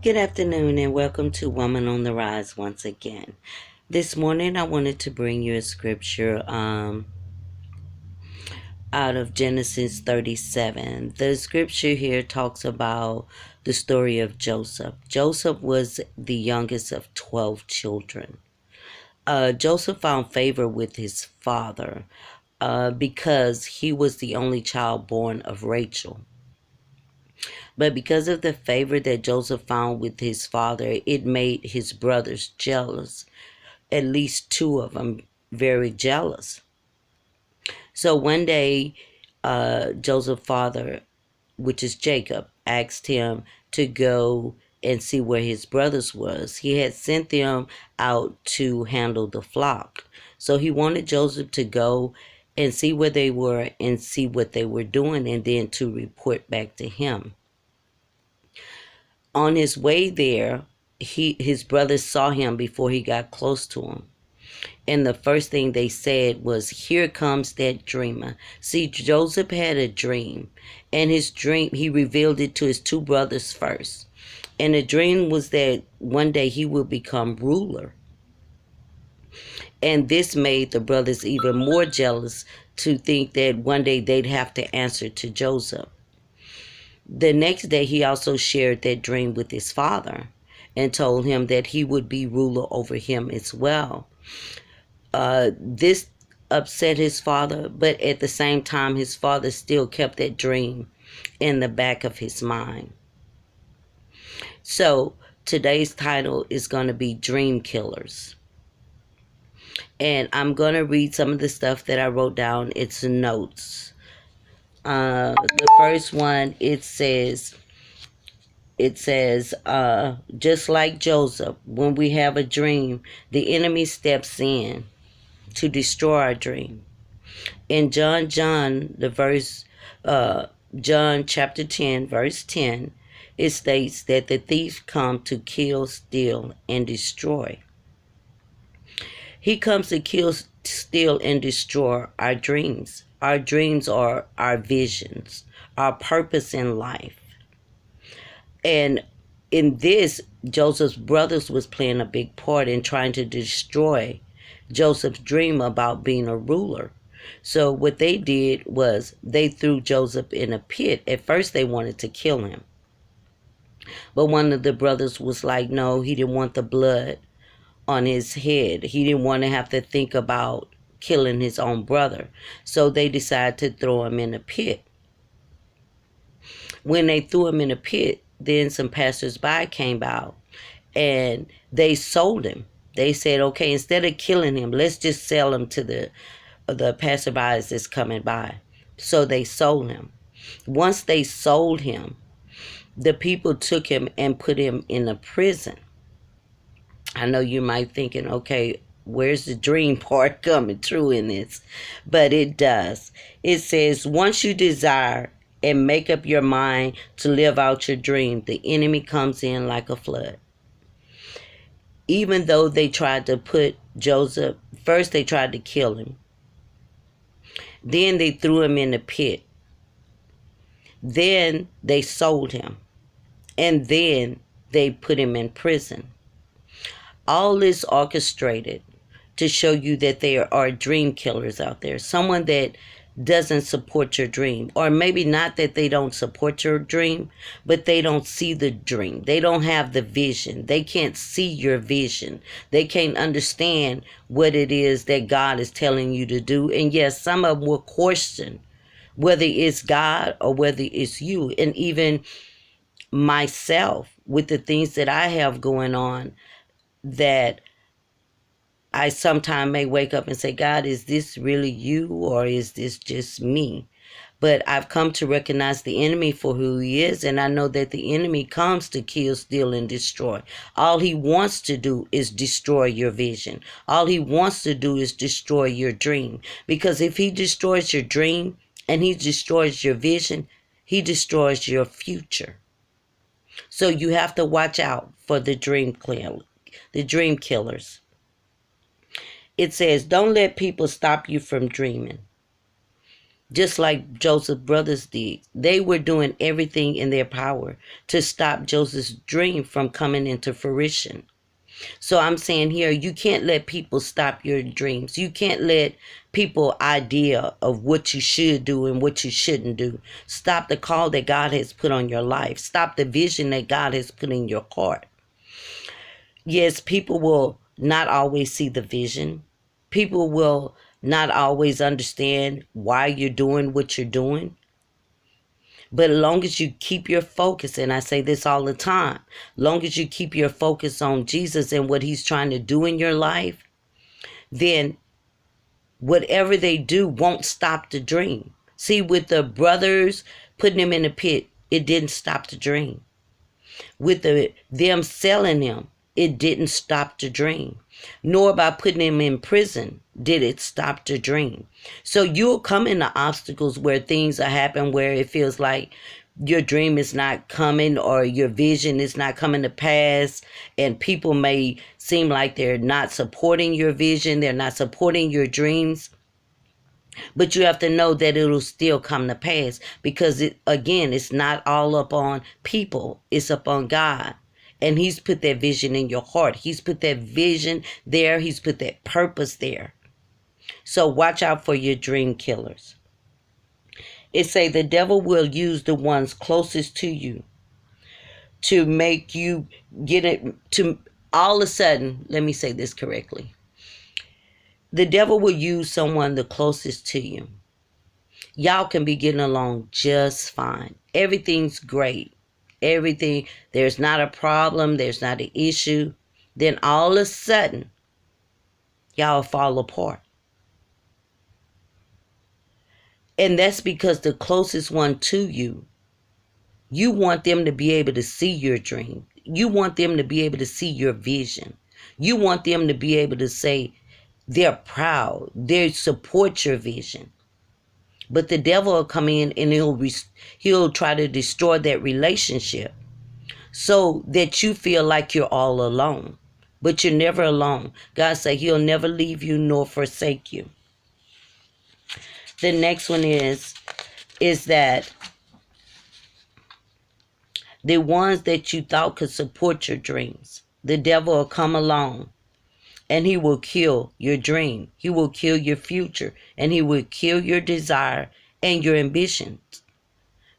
Good afternoon and welcome to Woman on the Rise once again. This morning I wanted to bring you a scripture out of Genesis 37. The scripture here talks about the story of Joseph. Joseph was the youngest of 12 children. Joseph found favor with his father because he was the only child born of Rachel. But because of the favor that Joseph found with his father, it made his brothers jealous. At least two of them very jealous. So one day, Joseph's father, which is Jacob, asked him to go and see where his brothers was. He had sent them out to handle the flock. So he wanted Joseph to go and see where they were and see what they were doing and then to report back to him. On his way there, his brothers saw him before he got close to him. And the first thing they said was, "Here comes that dreamer." See, Joseph had a dream. And his dream, he revealed it to his two brothers first. And the dream was that one day he would become ruler. And this made the brothers even more jealous to think that one day they'd have to answer to Joseph. The next day, he also shared that dream with his father and told him that he would be ruler over him as well. This upset his father, but at the same time, his father still kept that dream in the back of his mind. So today's title is going to be Dream Killers. And I'm going to read some of the stuff that I wrote down. It's notes. The first one, it says, just like Joseph, when we have a dream, the enemy steps in to destroy our dream. In John chapter 10, verse 10, it states that the thief comes to kill, steal, and destroy. He comes to kill, steal, and destroy our dreams. Our dreams are our visions, our purpose in life. And in this, Joseph's brothers was playing a big part in trying to destroy Joseph's dream about being a ruler. So what they did was they threw Joseph in a pit. At first they wanted to kill him. But one of the brothers was like, no, he didn't want the blood on his head. He didn't want to have to think about killing his own brother. So they decided to throw him in a pit. When they threw him in a pit, then some passersby came out and they sold him. They said, okay, instead of killing him, let's just sell him to the passerbys that's coming by. So they sold him. Once they sold him, the people took him and put him in a prison. I know you might thinking, okay, where's the dream part coming true in this? But it does. It says, once you desire and make up your mind to live out your dream, the enemy comes in like a flood. Even though they tried to put Joseph, first they tried to kill him. Then they threw him in the pit. Then they sold him. And then they put him in prison. All this orchestrated to show you that there are dream killers out there. Someone that doesn't support your dream. Or maybe not that they don't support your dream, but they don't see the dream. They don't have the vision. They can't see your vision. They can't understand what it is that God is telling you to do. And yes, some of them will question whether it's God or whether it's you. And even myself, with the things that I have going on, that I sometimes may wake up and say, God, is this really you or is this just me? But I've come to recognize the enemy for who he is, and I know that the enemy comes to kill, steal, and destroy. All he wants to do is destroy your vision. All he wants to do is destroy your dream. Because if he destroys your dream and he destroys your vision, he destroys your future. So you have to watch out for the dream killers. It says, don't let people stop you from dreaming. just like Joseph's brothers did. They were doing everything in their power to stop Joseph's dream from coming into fruition. So I'm saying here, you can't let people stop your dreams. You can't let people idea of what you should do and what you shouldn't do. Stop the call that God has put on your life. Stop the vision that God has put in your heart. Yes, people will not always see the vision. People will not always understand why you're doing what you're doing. But as long as you keep your focus, and I say this all the time, long as you keep your focus on Jesus and what he's trying to do in your life, then whatever they do won't stop the dream. See, with the brothers putting him in the pit, it didn't stop the dream. With them selling him, it didn't stop the dream. Nor by putting him in prison did it stop the dream. So you'll come into obstacles where things are happening where it feels like your dream is not coming or your vision is not coming to pass, and people may seem like they're not supporting your vision, they're not supporting your dreams. But you have to know that it'll still come to pass, because it's not all up on people, it's up on God. And he's put that vision in your heart. He's put that vision there. He's put that purpose there. So watch out for your dream killers. It say the devil will use the ones closest to you to make you get it to all of a sudden. Let me say this correctly. The devil will use someone the closest to you. Y'all can be getting along just fine. Everything's great. Everything, there's not a problem, there's not an issue. Then all of a sudden, y'all fall apart. And that's because the closest one to you, you want them to be able to see your dream. You want them to be able to see your vision. You want them to be able to say they're proud, they support your vision. But the devil will come in and he'll try to destroy that relationship so that you feel like you're all alone. But you're never alone. God said he'll never leave you nor forsake you. The next one is that the ones that you thought could support your dreams, the devil will come along and he will kill your dream. He will kill your future. And he will kill your desire and your ambitions.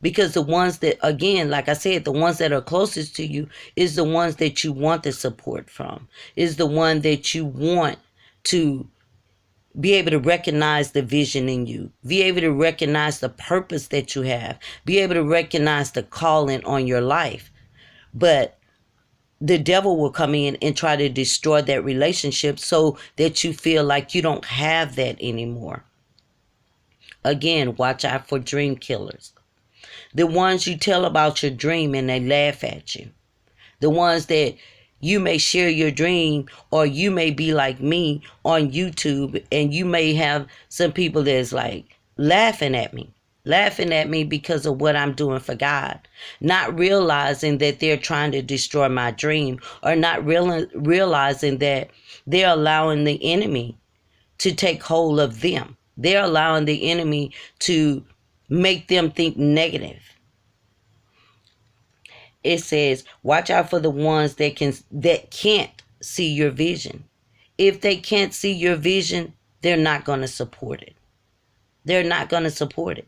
Because the ones that, again, like I said, the ones that are closest to you is the ones that you want the support from. Is the one that you want to be able to recognize the vision in you. Be able to recognize the purpose that you have. Be able to recognize the calling on your life. But the devil will come in and try to destroy that relationship so that you feel like you don't have that anymore. Again, watch out for dream killers. The ones you tell about your dream and they laugh at you. The ones that you may share your dream, or you may be like me on YouTube and you may have some people that's like laughing at me because of what I'm doing for God, not realizing that they're trying to destroy my dream, or not realizing that they're allowing the enemy to take hold of them. They're allowing the enemy to make them think negative. It says, watch out for the ones that can't see your vision. If they can't see your vision, they're not going to support it. They're not going to support it.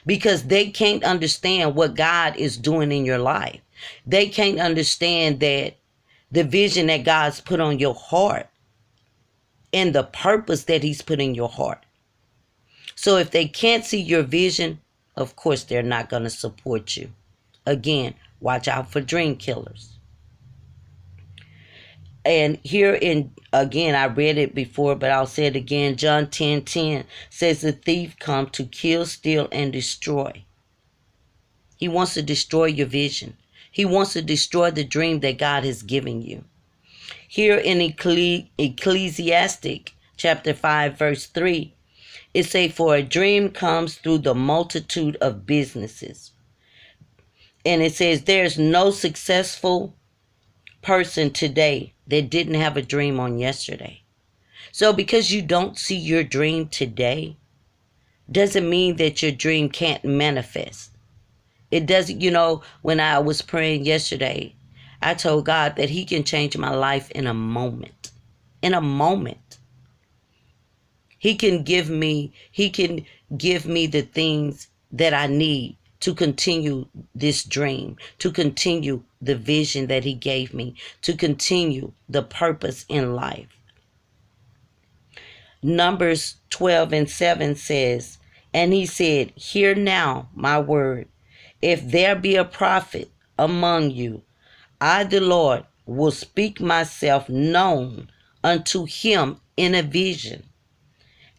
Because they can't understand what God is doing in your life. They can't understand that the vision that God's put on your heart and the purpose that he's put in your heart. So if they can't see your vision, of course they're not going to support you. Again, watch out for dream killers. And here again, I read it before, but I'll say it again. John 10:10 says the thief comes to kill, steal, and destroy. He wants to destroy your vision. He wants to destroy the dream that God has given you. Here in Ecclesiastic chapter 5, verse 3, it says, for a dream comes through the multitude of businesses. And it says there's no successful person today that didn't have a dream on yesterday. So because you don't see your dream today, doesn't mean that your dream can't manifest. It doesn't, when I was praying yesterday, I told God that he can change my life in a moment. In a moment. He can give me the things that I need to continue this dream, to continue the vision that he gave me, to continue the purpose in life. Numbers 12:7 says, and he said, hear now my word. If there be a prophet among you, I, the Lord, will speak myself known unto him in a vision,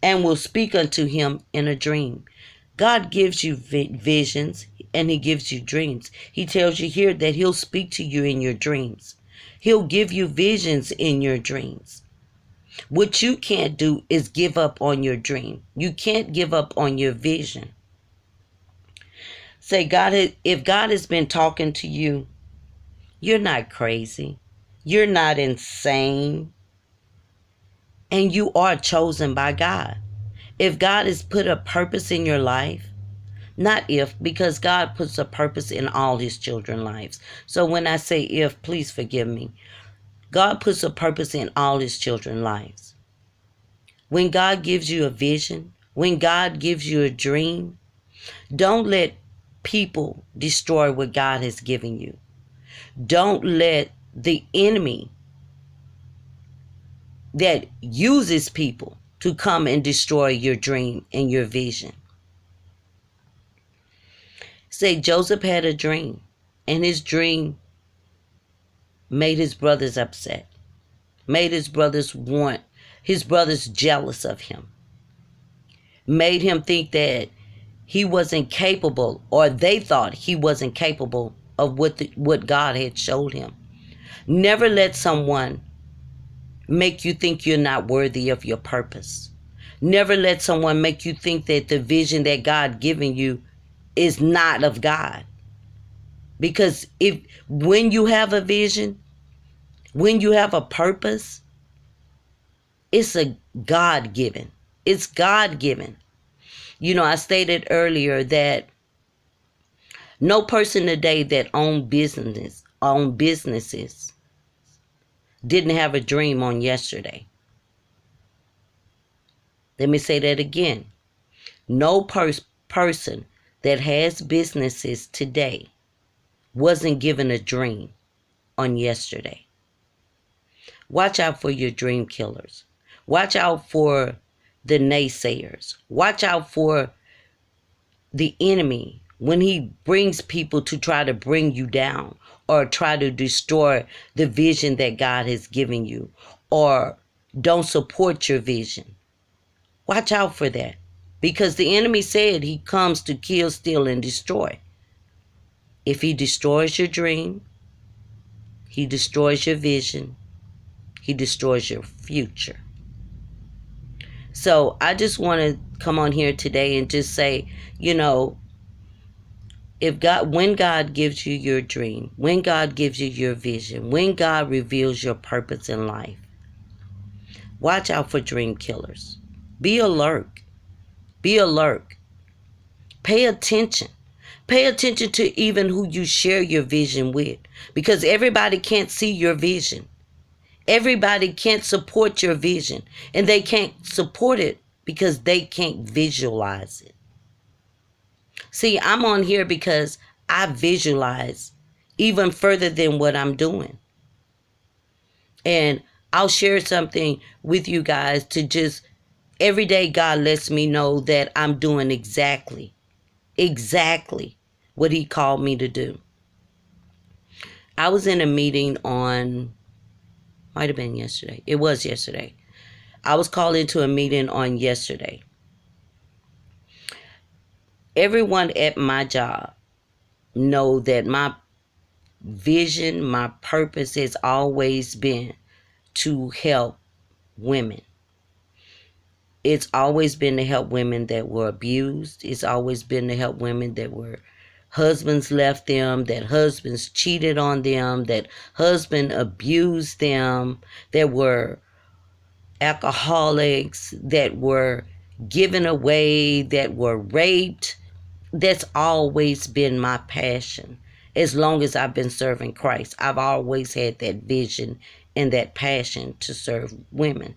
and will speak unto him in a dream. God gives you visions and he gives you dreams. He tells you here that he'll speak to you in your dreams. He'll give you visions in your dreams. What you can't do is give up on your dream. You can't give up on your vision. Say, if God has been talking to you, you're not crazy. You're not insane. And you are chosen by God. If God has put a purpose in your life, not if, because God puts a purpose in all his children's lives. So when I say if, please forgive me. God puts a purpose in all his children's lives. When God gives you a vision, when God gives you a dream, don't let people destroy what God has given you. Don't let the enemy that uses people to come and destroy your dream and your vision. Say, Joseph had a dream, and his dream made his brothers upset, made his brothers jealous of him, made him think that he wasn't capable, or they thought he wasn't capable of what God had showed him. Never let someone make you think you're not worthy of your purpose. Never let someone make you think that the vision that God given you is not of God. Because when you have a vision, when you have a purpose, it's a God-given. It's God-given. I stated earlier that no person today that own businesses didn't have a dream on yesterday. Let me say that again. No person that has businesses today wasn't given a dream on yesterday. Watch out for your dream killers. Watch out for the naysayers. Watch out for the enemy when he brings people to try to bring you down or try to destroy the vision that God has given you or don't support your vision. Watch out for that, because the enemy said he comes to kill, steal, and destroy. If he destroys your dream, he destroys your vision, he destroys your future. So I just want to come on here today and just say, when God gives you your dream, when God gives you your vision, when God reveals your purpose in life, watch out for dream killers. Be alert. Be alert. Pay attention. Pay attention to even who you share your vision with, because everybody can't see your vision. Everybody can't support your vision, and they can't support it because they can't visualize it. See, I'm on here because I visualize even further than what I'm doing. And I'll share something with you guys to just, every day God lets me know that I'm doing exactly what he called me to do. I was in a meeting might have been yesterday. It was yesterday. I was called into a meeting on yesterday. Everyone at my job know that my vision, my purpose has always been to help women. It's always been to help women that were abused. It's always been to help women that were husbands left them, that husbands cheated on them, that husband abused them, that were alcoholics, that were given away, that were raped. That's always been my passion. As long as I've been serving Christ, I've always had that vision and that passion to serve women.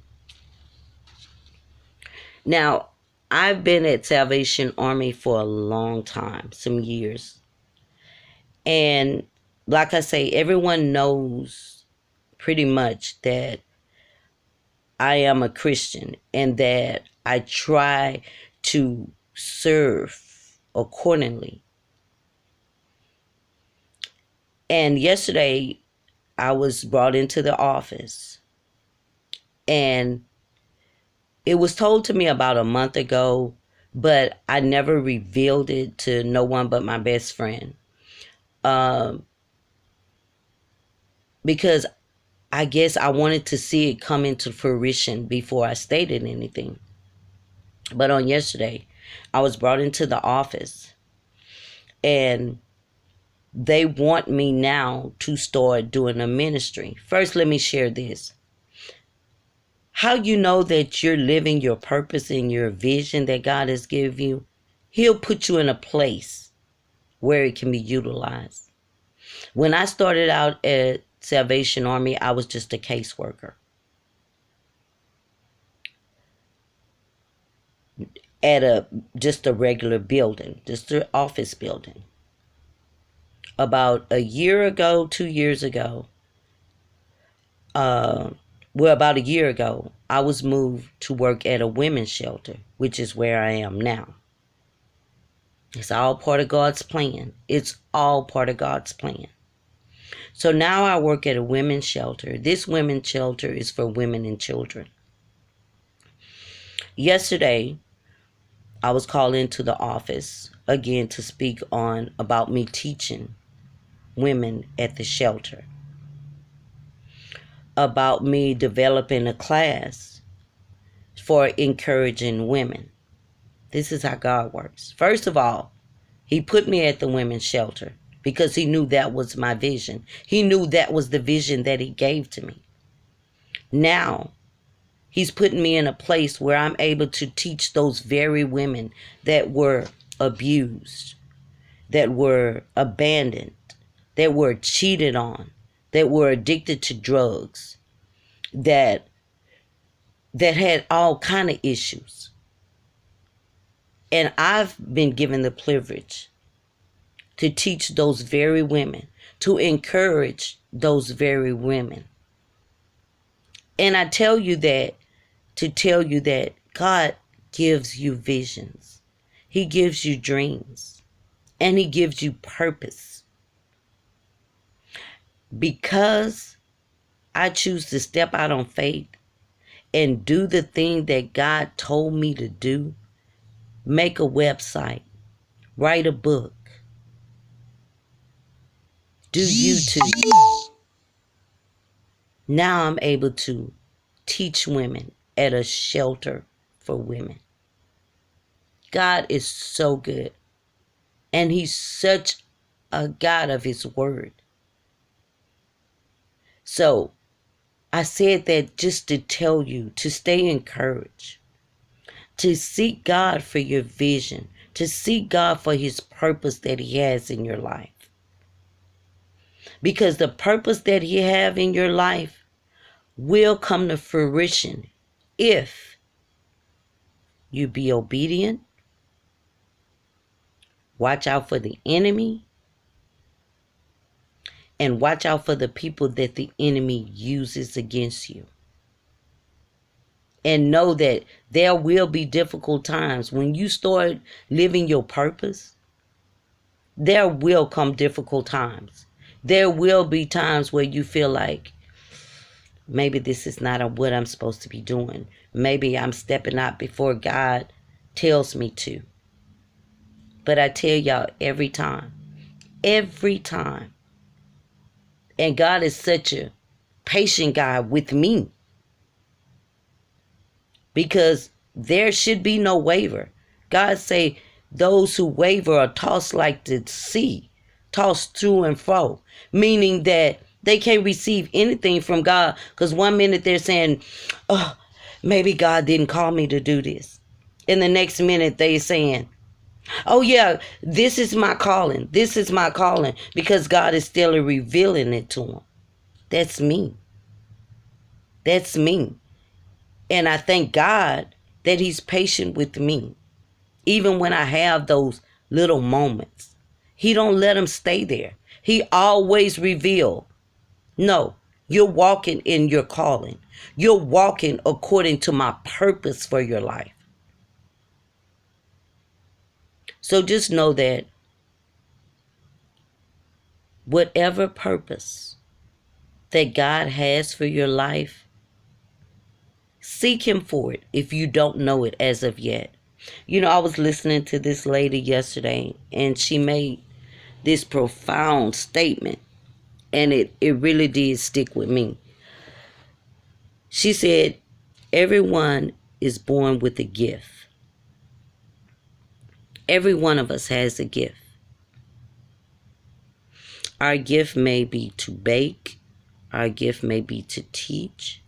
Now, I've been at Salvation Army for a long time, some years. And like I say, everyone knows pretty much that I am a Christian and that I try to serve accordingly. And yesterday, I was brought into the office, and it was told to me about a month ago, but I never revealed it to no one but my best friend. Because I guess I wanted to see it come into fruition before I stated anything. But on yesterday, I was brought into the office, and they want me now to start doing a ministry. First, let me share this. How you know that you're living your purpose and your vision that God has given you? He'll put you in a place where it can be utilized. When I started out at Salvation Army, I was just a caseworker at just a regular building, just an office building. About a year ago, 2 years ago, about a year ago, I was moved to work at a women's shelter, which is where I am now. It's all part of God's plan. It's all part of God's plan. So now I work at a women's shelter. This women's shelter is for women and children. Yesterday, I was called into the office again to speak on about me teaching women at the shelter, about me developing a class for encouraging women. This is how God works. First of all, he put me at the women's shelter because he knew that was my vision. He knew that was the vision that he gave to me. Now, he's putting me in a place where I'm able to teach those very women that were abused, that were abandoned, that were cheated on, that were addicted to drugs, that had all kind of issues. And I've been given the privilege to teach those very women, to encourage those very women. And I tell you that to tell you that God gives you visions. He gives you dreams. And he gives you purpose. Because I choose to step out on faith and do the thing that God told me to do, make a website, write a book, do YouTube. Now I'm able to teach women at a shelter for women. God is so good. And he's such a God of his word. So I said that just to tell you to stay encouraged, to seek God for your vision, to seek God for his purpose that he has in your life. Because the purpose that he have in your life will come to fruition if you be obedient, watch out for the enemy, and watch out for the people that the enemy uses against you. And know that there will be difficult times. When you start living your purpose, there will come difficult times. There will be times where you feel like, maybe this is not what I'm supposed to be doing. Maybe I'm stepping out before God tells me to. But I tell y'all, every time, and God is such a patient God with me, because there should be no waver. God say those who waver are tossed like the sea, tossed to and fro, meaning that they can't receive anything from God, because one minute they're saying, oh, maybe God didn't call me to do this. And the next minute they saying, oh yeah, this is my calling. This is my calling. Because God is still revealing it to them. That's me. That's me. And I thank God that he's patient with me. Even when I have those little moments. He don't let them stay there. He always reveal. No, you're walking in your calling. You're walking according to my purpose for your life. So just know that whatever purpose that God has for your life, seek him for it if you don't know it as of yet. You know, I was listening to this lady yesterday, and she made this profound statement, and it really did stick with me. She said, everyone is born with a gift. Every one of us has a gift. Our gift may be to bake. Our gift may be to teach.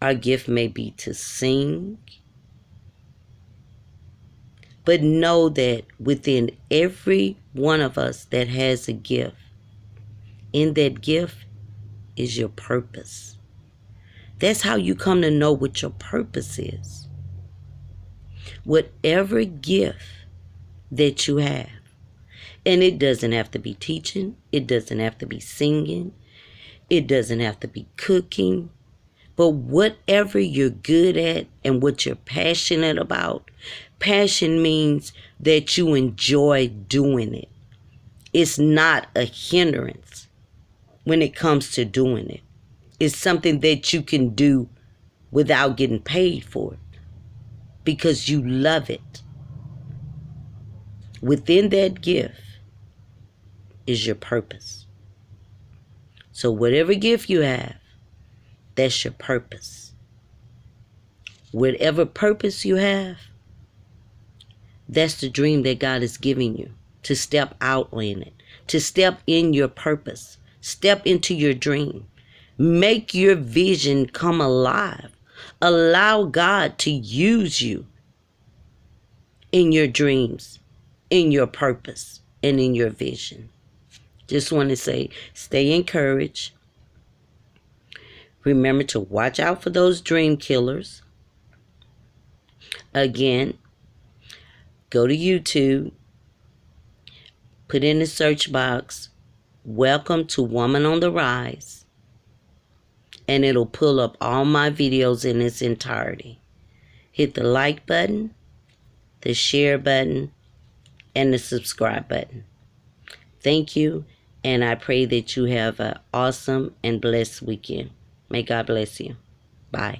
Our gift may be to sing. But know that within every one of us that has a gift, in that gift is your purpose. That's how you come to know what your purpose is. Whatever gift that you have, and it doesn't have to be teaching, it doesn't have to be singing, it doesn't have to be cooking, but whatever you're good at and what you're passionate about, passion means that you enjoy doing it. It's not a hindrance when it comes to doing it. It's something that you can do without getting paid for it because you love it. Within that gift is your purpose. So whatever gift you have, that's your purpose. Whatever purpose you have, that's the dream that God is giving you, to step out in it, to step in your purpose, step into your dream. Make your vision come alive. Allow God to use you in your dreams, in your purpose, and in your vision. Just want to say, stay encouraged. Remember to watch out for those dream killers. Again, go to YouTube, put in the search box, "Welcome to Woman on the Rise," and it'll pull up all my videos in its entirety. Hit the like button, the share button, and the subscribe button. Thank you, and I pray that you have an awesome and blessed weekend. May God bless you. Bye.